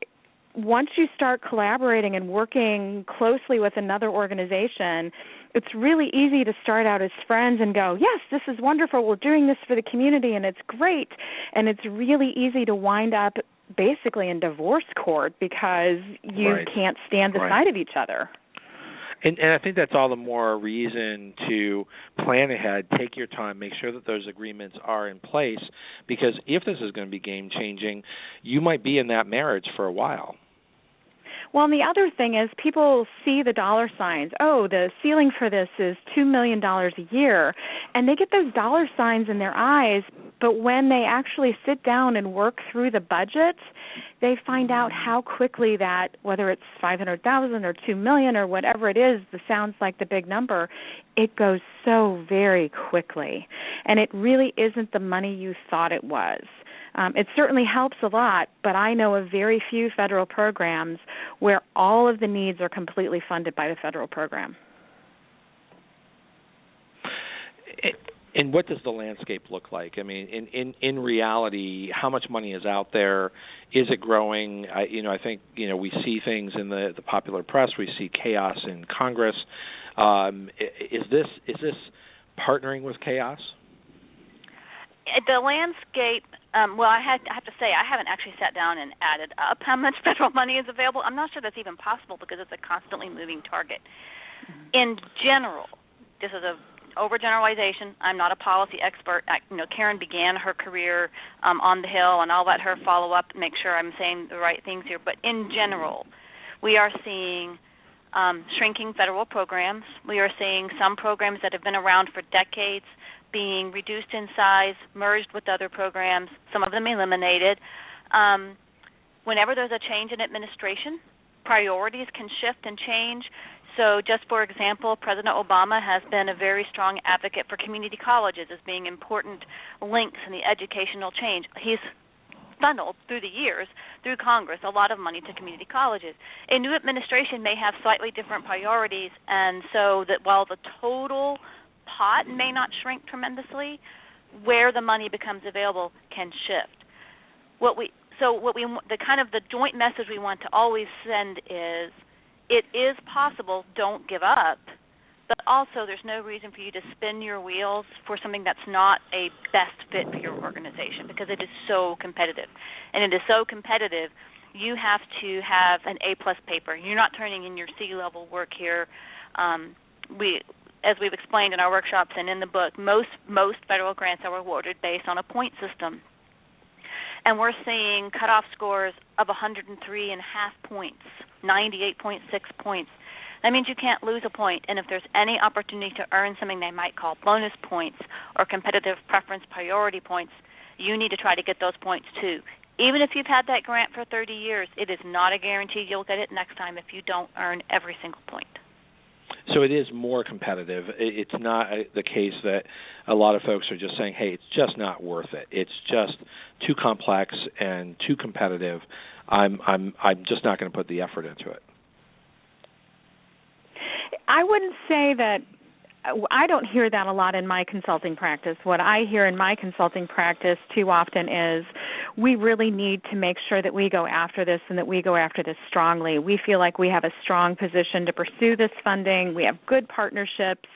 once you start collaborating and working closely with another organization, it's really easy to start out as friends and go, yes, this is wonderful, we're doing this for the community and it's great. And it's really easy to wind up basically in divorce court because you can't stand the sight of each other. And I think that's all the more reason to plan ahead, take your time, make sure that those agreements are in place, because if this is going to be game-changing, you might be in that marriage for a while. Well, and the other thing is people see the dollar signs. Oh, the ceiling for this is $2 million a year, and they get those dollar signs in their eyes, but when they actually sit down and work through the budget, they find out how quickly that, whether it's $500,000 or $2 million or whatever it is, that sounds like the big number, it goes so very quickly, and it really isn't the money you thought it was. It certainly helps a lot, but I know of very few federal programs where all of the needs are completely funded by the federal program. And what does the landscape look like? I mean, in reality, how much money is out there? Is it growing? I think we see things in the popular press. We see chaos in Congress. Is this partnering with chaos? The landscape, I have to say, I haven't actually sat down and added up how much federal money is available. I'm not sure that's even possible because it's a constantly moving target. In general, this is a overgeneralization. I'm not a policy expert. Karen began her career on the Hill, and I'll let her follow up and make sure I'm saying the right things here. But in general, we are seeing shrinking federal programs. We are seeing some programs that have been around for decades being reduced in size, merged with other programs, some of them eliminated. Whenever there's a change in administration, priorities can shift and change. So just for example, President Obama has been a very strong advocate for community colleges as being important links in the educational change. He's funneled through the years, through Congress, a lot of money to community colleges. A new administration may have slightly different priorities, and so that while the total pot may not shrink tremendously, where the money becomes available can shift. The joint message we want to always send is, it is possible, don't give up, but also there's no reason for you to spin your wheels for something that's not a best fit for your organization, because it is so competitive. And it is so competitive, you have to have an A-plus paper. You're not turning in your C-level work here. As we've explained in our workshops and in the book, most federal grants are awarded based on a point system. And we're seeing cutoff scores of 103.5 points, 98.6 points. That means you can't lose a point. And if there's any opportunity to earn something they might call bonus points or competitive preference priority points, you need to try to get those points too. Even if you've had that grant for 30 years, it is not a guarantee you'll get it next time if you don't earn every single point. So it is more competitive. It's not the case that a lot of folks are just saying, hey, it's just not worth it. It's just too complex and too competitive. I'm just not going to put the effort into it. I wouldn't say that. I don't hear that a lot in my consulting practice. What I hear in my consulting practice too often is we really need to make sure that we go after this and that we go after this strongly. We feel like we have a strong position to pursue this funding. We have good partnerships.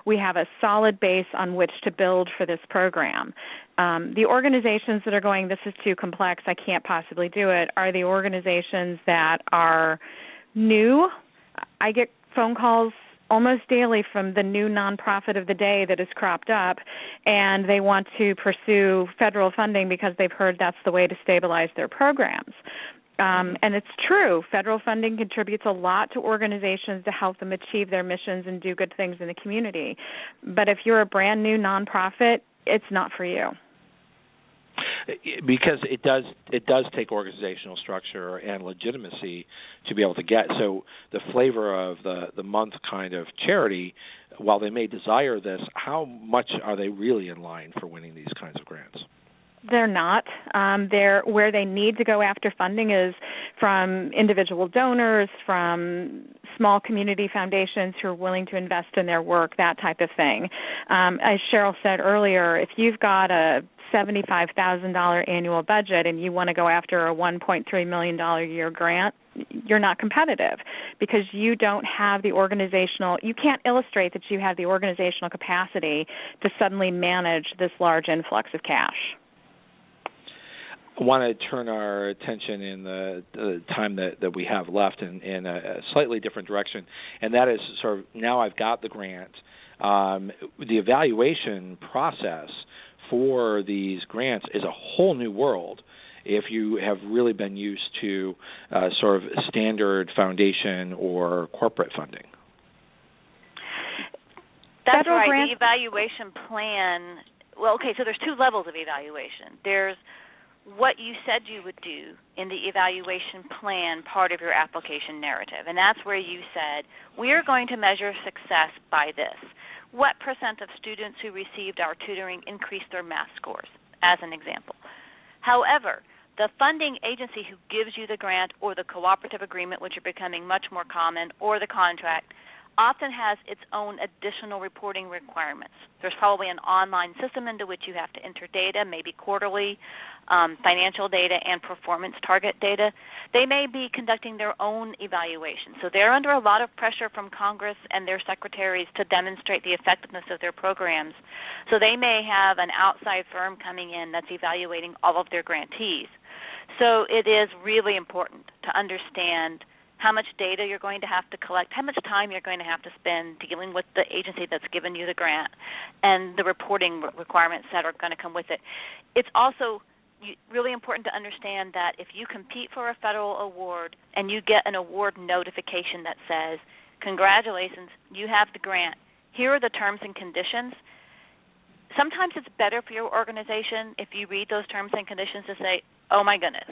We have a solid base on which to build for this program. The organizations that are going, this is too complex, I can't possibly do it, are the organizations that are new. I get phone calls almost daily from the new nonprofit of the day that has cropped up, and they want to pursue federal funding because they've heard that's the way to stabilize their programs. And it's true. Federal funding contributes a lot to organizations to help them achieve their missions and do good things in the community. But if you're a brand new nonprofit, it's not for you. Because it does take organizational structure and legitimacy to be able to get. So the flavor of the month kind of charity, while they may desire this, how much are they really in line for winning these kinds of grants? They're not. Where they need to go after funding is from individual donors, from small community foundations who are willing to invest in their work, that type of thing. As Cheryl said earlier, if you've got a $75,000 annual budget and you want to go after a $1.3 million a year grant, you're not competitive because you don't have the you can't illustrate that you have the organizational capacity to suddenly manage this large influx of cash. want to turn our attention in the time that we have left in a slightly different direction, and that is sort of now I've got the grant. The evaluation process for these grants is a whole new world if you have really been used to sort of standard foundation or corporate funding. That's right. The evaluation plan, well, okay, so there's two levels of evaluation. There's what you said you would do in the evaluation plan part of your application narrative, and that's where you said, we are going to measure success by this. What % of students who received our tutoring increased their math scores, as an example? However, the funding agency who gives you the grant or the cooperative agreement, which are becoming much more common, or the contract, often has its own additional reporting requirements. There's probably an online system into which you have to enter data, maybe quarterly, financial data and performance target data. They may be conducting their own evaluation. So they're under a lot of pressure from Congress and their secretaries to demonstrate the effectiveness of their programs. So they may have an outside firm coming in that's evaluating all of their grantees. So it is really important to understand how much data you're going to have to collect, how much time you're going to have to spend dealing with the agency that's given you the grant, and the reporting requirements that are going to come with it. It's also really important to understand that if you compete for a federal award and you get an award notification that says, congratulations, you have the grant, here are the terms and conditions, sometimes it's better for your organization if you read those terms and conditions to say, oh my goodness,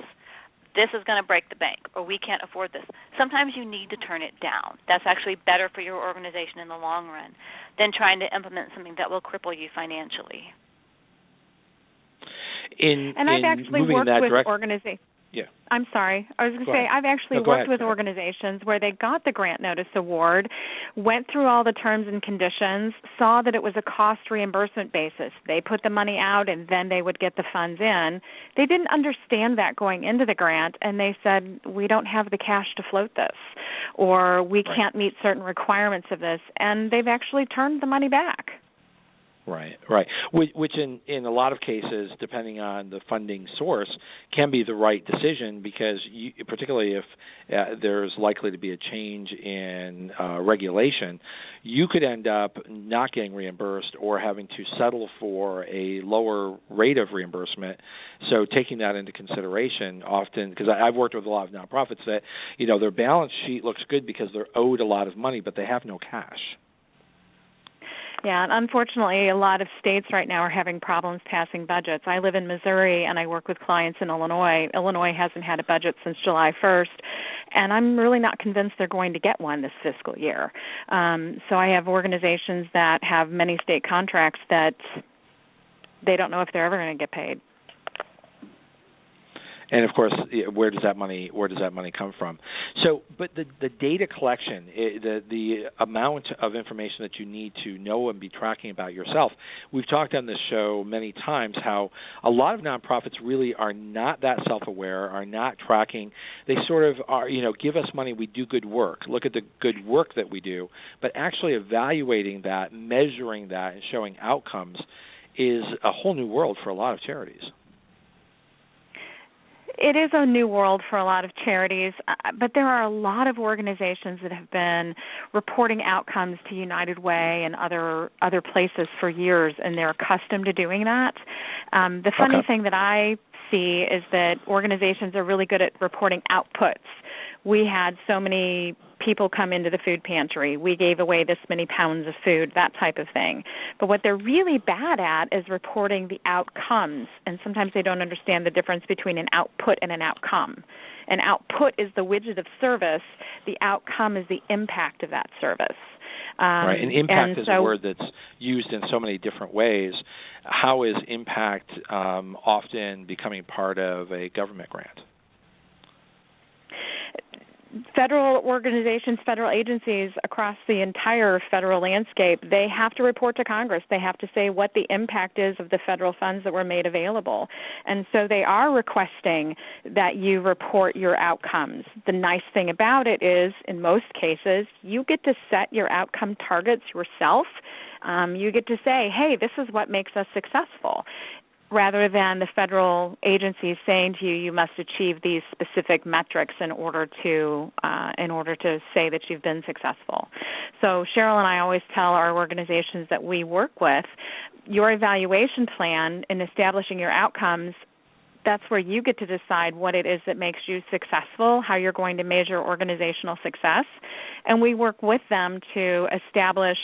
this is going to break the bank, or we can't afford this. Sometimes you need to turn it down. That's actually better for your organization in the long run than trying to implement something that will cripple you financially. I've actually worked with organizations. Yeah. I'm sorry. I was going to say I've actually worked with organizations where they got the Grant Notice Award, went through all the terms and conditions, saw that it was a cost reimbursement basis. They put the money out and then they would get the funds in. They didn't understand that going into the grant, and they said, we don't have the cash to float this, or we can't meet certain requirements of this, and they've actually turned the money back. Right. Which in a lot of cases, depending on the funding source, can be the right decision because particularly if there's likely to be a change in regulation, you could end up not getting reimbursed or having to settle for a lower rate of reimbursement. So taking that into consideration often, because I've worked with a lot of nonprofits that, their balance sheet looks good because they're owed a lot of money, but they have no cash. Yeah, and unfortunately, a lot of states right now are having problems passing budgets. I live in Missouri, and I work with clients in Illinois. Illinois hasn't had a budget since July 1st, and I'm really not convinced they're going to get one this fiscal year. So I have organizations that have many state contracts that they don't know if they're ever going to get paid. And of course, where does that money come from? So, but the data collection, the amount of information that you need to know and be tracking about yourself. We've talked on this show many times how a lot of nonprofits really are not that self-aware, are not tracking. They sort of are, give us money, we do good work. Look at the good work that we do, but actually evaluating that, measuring that, and showing outcomes is a whole new world for a lot of charities. It is a new world for a lot of charities, but there are a lot of organizations that have been reporting outcomes to United Way and other places for years, and they're accustomed to doing that. The funny thing that I see is that organizations are really good at reporting outputs. We had so many people come into the food pantry. We gave away this many pounds of food, that type of thing. But what they're really bad at is reporting the outcomes, and sometimes they don't understand the difference between an output and an outcome. An output is the widget of service. The outcome is the impact of that service. Right, and impact is a word that's used in so many different ways. How is impact often becoming part of a government grant? Federal organizations, federal agencies across the entire federal landscape, they have to report to Congress. They have to say what the impact is of the federal funds that were made available. And so they are requesting that you report your outcomes. The nice thing about it is, in most cases, you get to set your outcome targets yourself. You get to say, hey, this is what makes us successful. rather than the federal agencies saying to you, you must achieve these specific metrics in order to say that you've been successful. So Cheryl and I always tell our organizations that we work with, your evaluation plan in establishing your outcomes, that's where you get to decide what it is that makes you successful, how you're going to measure organizational success, and we work with them to establish,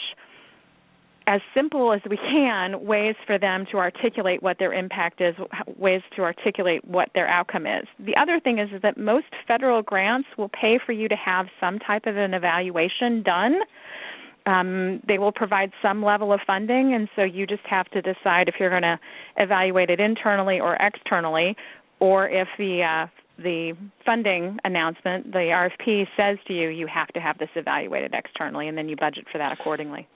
as simple as we can, ways for them to articulate what their impact is, ways to articulate what their outcome is. The other thing is that most federal grants will pay for you to have some type of an evaluation done. They will provide some level of funding, and so you just have to decide if you're going to evaluate it internally or externally, or if the funding announcement, the RFP, says to you, you have to have this evaluated externally, and then you budget for that accordingly.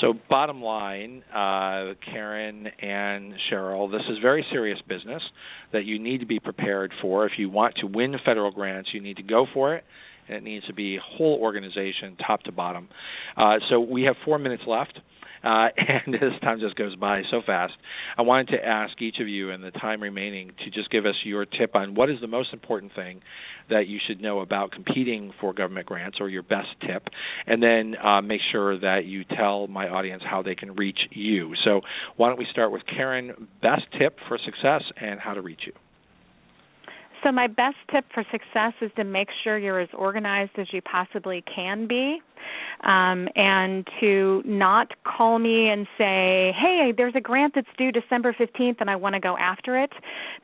So bottom line, Karen and Cheryl, this is very serious business that you need to be prepared for. If you want to win federal grants, you need to go for it, and it needs to be whole organization, top to bottom. So we have 4 minutes left, and this time just goes by so fast. I wanted to ask each of you in the time remaining to just give us your tip on what is the most important thing that you should know about competing for government grants, or your best tip, and then make sure that you tell my audience how they can reach you. So why don't we start with Karen, best tip for success and how to reach you. So my best tip for success is to make sure you're as organized as you possibly can be, and to not call me and say, hey, there's a grant that's due December 15th and I want to go after it,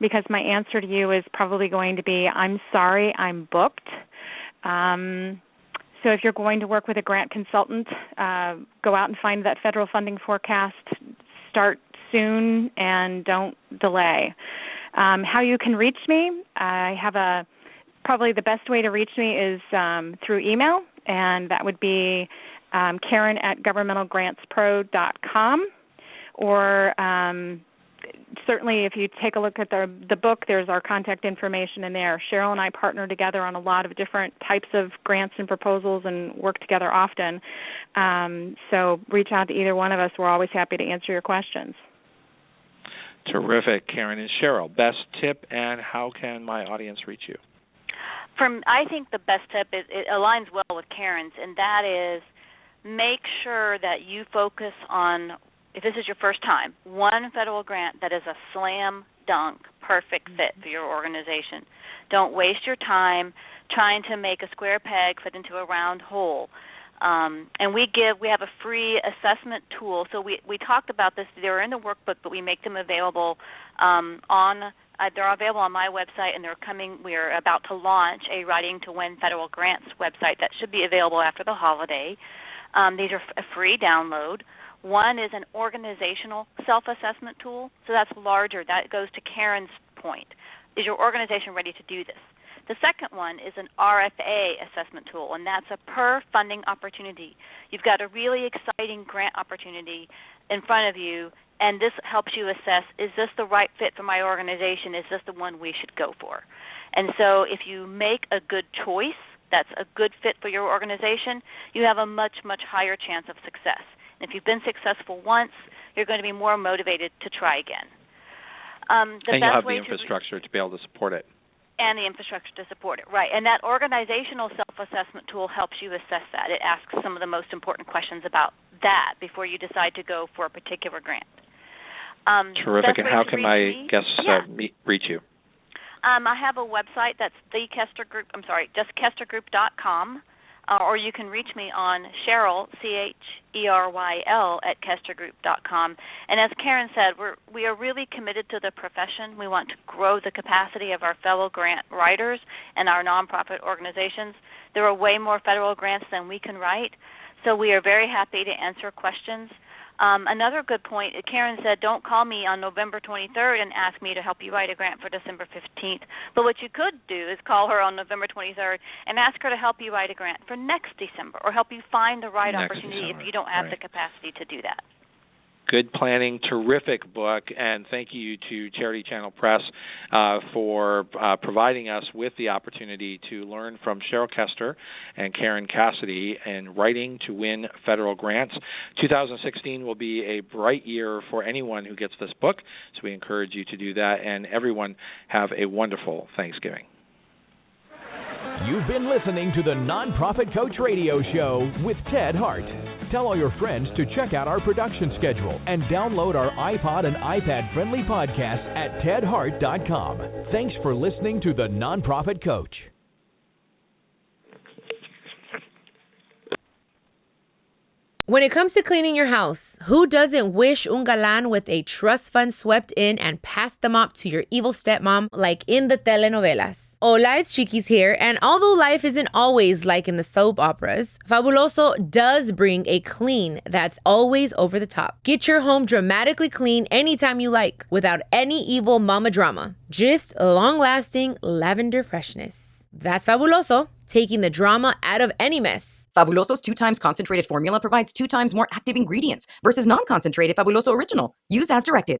because my answer to you is probably going to be, I'm sorry, I'm booked. So if you're going to work with a grant consultant, go out and find that federal funding forecast, start soon, and don't delay. How you can reach me, I have probably the best way to reach me is through email, and that would be Karen at governmentalgrantspro.com, or certainly if you take a look at the book, there's our contact information in there. Cheryl and I partner together on a lot of different types of grants and proposals and work together often. So reach out to either one of us. We're always happy to answer your questions. Terrific, Karen and Cheryl. Best tip, and how can my audience reach you? I think the best tip is, it aligns well with Karen's, and that is make sure that you focus on, if this is your first time, one federal grant that is a slam dunk, perfect fit for your organization. Don't waste your time trying to make a square peg fit into a round hole. And we have a free assessment tool. So we talked about this. They're in the workbook, but we make them available they're available on my website, and we're about to launch a Writing to Win Federal Grants website that should be available after the holiday. These are a free download. One is an organizational self-assessment tool. So that's larger. That goes to Karen's point. Is your organization ready to do this? The second one is an RFA assessment tool, and that's a per funding opportunity. You've got a really exciting grant opportunity in front of you, and this helps you assess, is this the right fit for my organization? Is this the one we should go for? And so if you make a good choice that's a good fit for your organization, you have a much, much higher chance of success. And if you've been successful once, you're going to be more motivated to try again. And you'll have the infrastructure to be able to support it. And the infrastructure to support it, right. And that organizational self-assessment tool helps you assess that. It asks some of the most important questions about that before you decide to go for a particular grant. Terrific. And how can my guests reach you? I have a website that's just kestergroup.com. Or you can reach me on Cheryl, CHERYL, at kestergroup.com. And as Karen said, we are really committed to the profession. We want to grow the capacity of our fellow grant writers and our nonprofit organizations. There are way more federal grants than we can write, so we are very happy to answer questions. Another good point, Karen said, don't call me on November 23rd and ask me to help you write a grant for December 15th. But what you could do is call her on November 23rd and ask her to help you write a grant for next December, or help you find the right opportunity if you don't have the capacity to do that. Good planning, terrific book, and thank you to CharityChannel Press for providing us with the opportunity to learn from Cheryl Kester and Karen Cassidy in writing to win federal grants. 2016 will be a bright year for anyone who gets this book, so we encourage you to do that, and everyone have a wonderful Thanksgiving. You've been listening to the Nonprofit Coach Radio Show with Ted Hart. Tell all your friends to check out our production schedule and download our iPod and iPad-friendly podcast at tedhart.com. Thanks for listening to the Nonprofit Coach. When it comes to cleaning your house, who doesn't wish un galán with a trust fund swept in and passed the mop to your evil stepmom like in the telenovelas? Hola, it's Chiquis here, and although life isn't always like in the soap operas, Fabuloso does bring a clean that's always over the top. Get your home dramatically clean anytime you like, without any evil mama drama. Just long-lasting lavender freshness. That's Fabuloso, taking the drama out of any mess. Fabuloso's 2x concentrated formula provides 2 times more active ingredients versus non-concentrated Fabuloso Original. Use as directed.